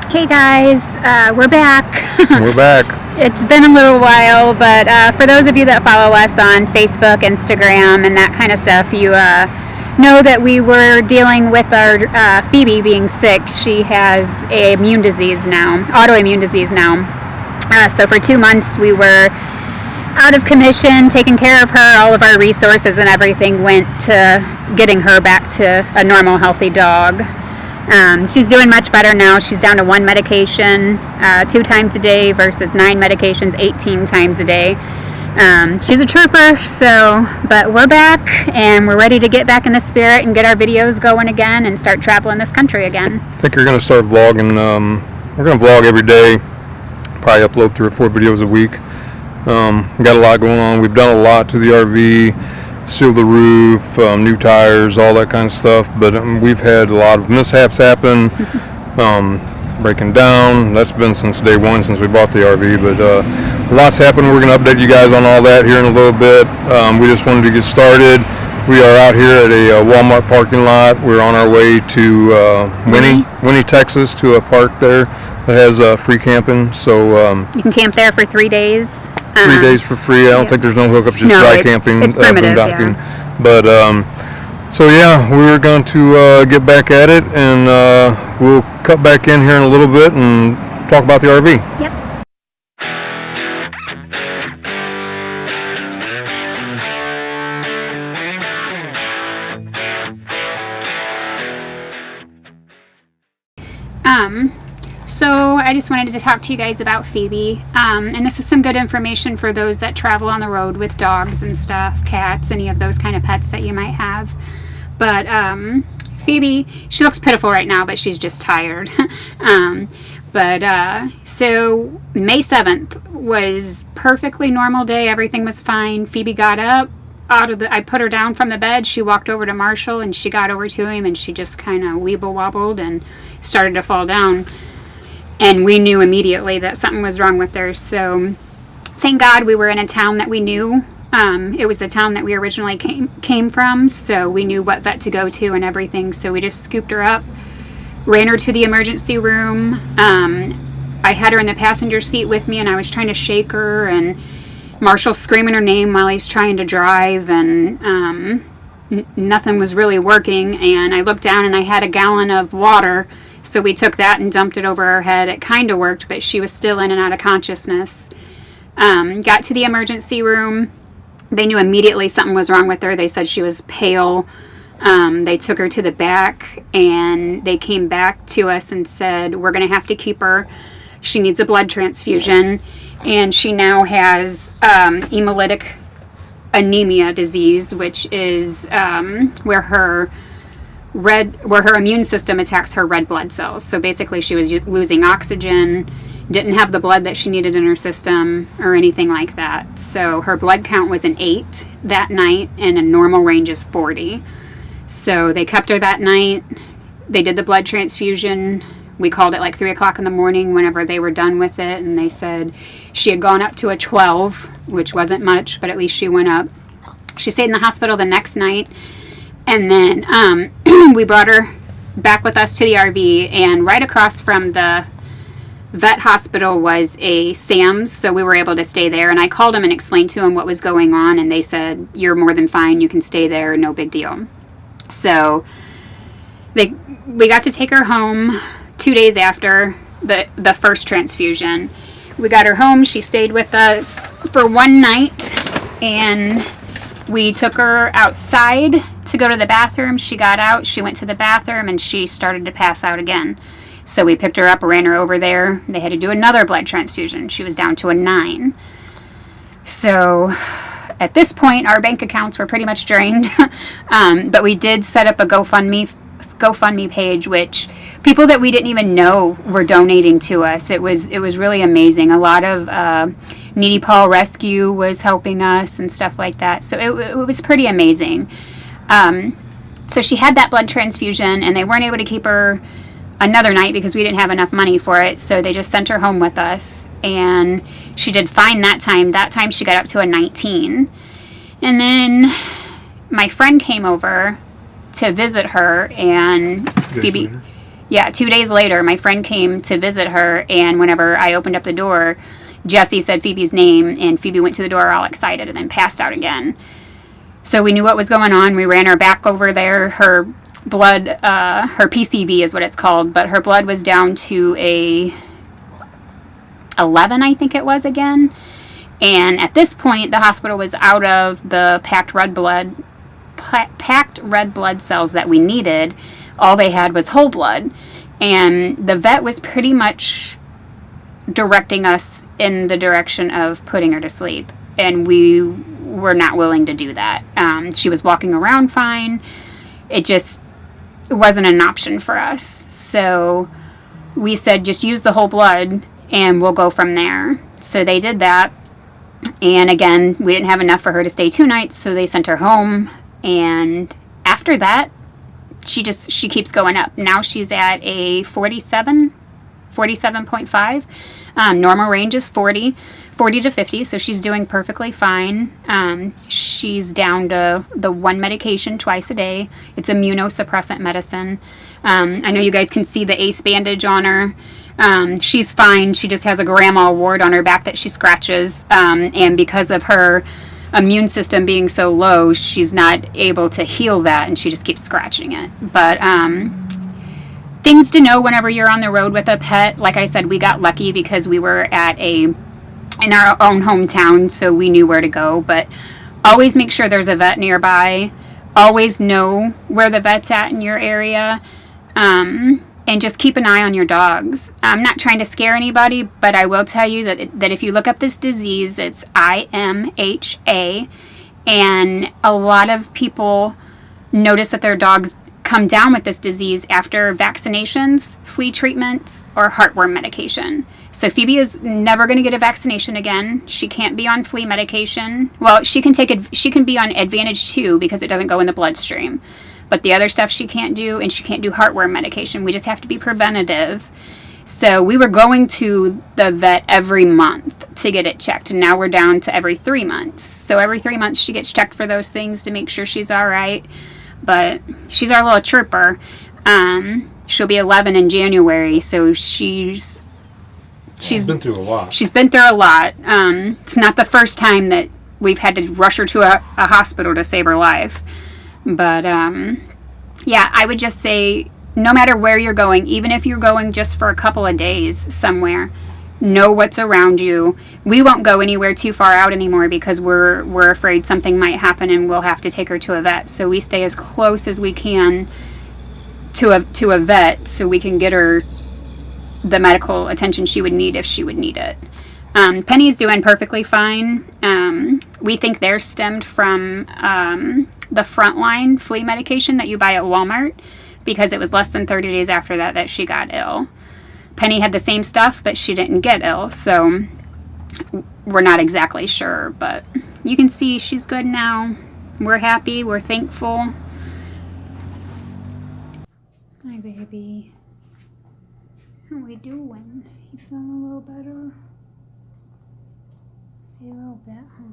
Okay guys, we're back. We're back. It's been a little while, but for those of you that follow us on Facebook, Instagram, and that kind of stuff, you know that we were dealing with our Phoebe being sick. She has immune disease now, autoimmune disease now. So for 2 months we were out of commission, taking care of her. All of our resources and everything went to getting her back to a normal, healthy dog. She's doing much better now. She's down to 1 medication 2 times a day versus 9 medications 18 times a day. She's a trooper, but we're back and we're ready to get back in the spirit and get our videos going again and start traveling this country again. I think we're going to start vlogging. We're going to vlog every day, probably upload 3 or 4 videos a week. Got a lot going on. We've done a lot to the RV, sealed the roof, new tires, all that kind of stuff, but we've had a lot of mishaps happen, breaking down. That's been since day one, since we bought the RV, but lots happened. We're going to update you guys on all that here in a little bit. We just wanted to get started. We are out here at a Walmart parking lot. We're on our way to Winnie, Texas, to a park there that has free camping. So you can camp there for 3 days. 3 days for free. I don't think there's no hookups, just dry camping. It's primitive, But so yeah, we're going to get back at it, and we'll cut back in here in a little bit and talk about the RV. Yep. So I just wanted to talk to you guys about Phoebe, and this is some good information for those that travel on the road with dogs and stuff, cats, any of those kind of pets that you might have. But Phoebe, she looks pitiful right now, but she's just tired. So May 7th was perfectly normal day. Everything was fine. Phoebe got up I put her down from the bed. She walked over to Marshall and she got over to him and she just kind of weeble wobbled and started to fall down. And we knew immediately that something was wrong with her. So thank God we were in a town that we knew. It was the town that we originally came from, so we knew what vet to go to and everything. So we just scooped her up, ran her to the emergency room. I had her in the passenger seat with me and I was trying to shake her, and Marshall's screaming her name while he's trying to drive, and nothing was really working. And I looked down and I had a gallon of water, so we took that and dumped it over her head. It kind of worked, but she was still in and out of consciousness. Got to the emergency room. They knew immediately something was wrong with her. They said she was pale. They took her to the back and they came back to us and said, we're going to have to keep her. She needs a blood transfusion, and she now has hemolytic anemia disease, which is where her immune system attacks her red blood cells. So basically she was losing oxygen, didn't have the blood that she needed in her system or anything like that. So her blood count was an 8 that night, and a normal range is 40. So they kept her that night. They did the blood transfusion. We called it like 3 o'clock in the morning whenever they were done with it, and they said she had gone up to a 12, which wasn't much, but at least she went up. She stayed in the hospital the next night, and then we brought her back with us to the RV, and right across from the vet hospital was a Sam's, so we were able to stay there. And I called them and explained to them what was going on, and they said, you're more than fine, you can stay there, no big deal. So we got to take her home 2 days after the first transfusion. We got her home. She stayed with us for 1 night, and we took her outside to go to the bathroom. She got out, she went to the bathroom, and she started to pass out again. So we picked her up, ran her over there. They had to do another blood transfusion. She was down to a 9. So at this point, our bank accounts were pretty much drained. But we did set up a GoFundMe page, which people that we didn't even know were donating to us. It was really amazing. A lot of Needy Paw Rescue was helping us and stuff like that. So it was pretty amazing. So she had that blood transfusion, and they weren't able to keep her another night because we didn't have enough money for it. So they just sent her home with us, and she did fine that time. That time she got up to a 19. And then my friend came over to visit her, and Phoebe, Yeah, 2 days later, my friend came to visit her, and whenever I opened up the door, Jesse said Phoebe's name, and Phoebe went to the door all excited and then passed out again. So we knew what was going on. We ran her back over there. Her blood, her PCV is what it's called, but her blood was down to a 11, I think it was again. And at this point, the hospital was out of the packed red blood cells that we needed. All they had was whole blood. And the vet was pretty much directing us in the direction of putting her to sleep. And we were not willing to do that. She was walking around fine. It wasn't an option for us. So we said, just use the whole blood and we'll go from there. So they did that. And again, we didn't have enough for her to stay 2 nights, so they sent her home. And after that, she keeps going up. Now she's at a 47.5. Normal range is 40 to 50, so she's doing perfectly fine. She's down to the 1 medication twice a day. It's immunosuppressant medicine. I know you guys can see the ACE bandage on her. She's fine. She just has a grandma wart on her back that she scratches, and because of her immune system being so low, she's not able to heal that, and she just keeps scratching it. But things to know whenever you're on the road with a pet. Like I said, we got lucky because we were in our own hometown, so we knew where to go. But always make sure there's a vet nearby. Always know where the vet's at in your area. And just keep an eye on your dogs. I'm not trying to scare anybody, but I will tell you that if you look up this disease, it's IMHA, and a lot of people notice that their dogs come down with this disease after vaccinations, flea treatments, or heartworm medication. So Phoebe is never going to get a vaccination again. She can't be on flea medication. Well, she can be on Advantage 2 because it doesn't go in the bloodstream. But the other stuff she can't do, and she can't do heartworm medication. We just have to be preventative. So we were going to the vet every month to get it checked, and now we're down to every 3 months. So every 3 months she gets checked for those things to make sure she's all right. But she's our little trooper. She'll be 11 in January, so she's been through a lot. She's been through a lot. It's not the first time that we've had to rush her to a hospital to save her life. But, yeah, I would just say no matter where you're going, even if you're going just for a couple of days somewhere, know what's around you. We won't go anywhere too far out anymore because we're afraid something might happen and we'll have to take her to a vet. So we stay as close as we can to a vet so we can get her the medical attention she would need if she would need it. Penny's doing perfectly fine. We think they're stemmed from the Frontline flea medication that you buy at Walmart because it was less than 30 days after that she got ill. Penny had the same stuff, but she didn't get ill, so we're not exactly sure. But you can see she's good now. We're happy. We're thankful. Hi, baby. How are we doing? You feeling a little better? See a little bit, huh?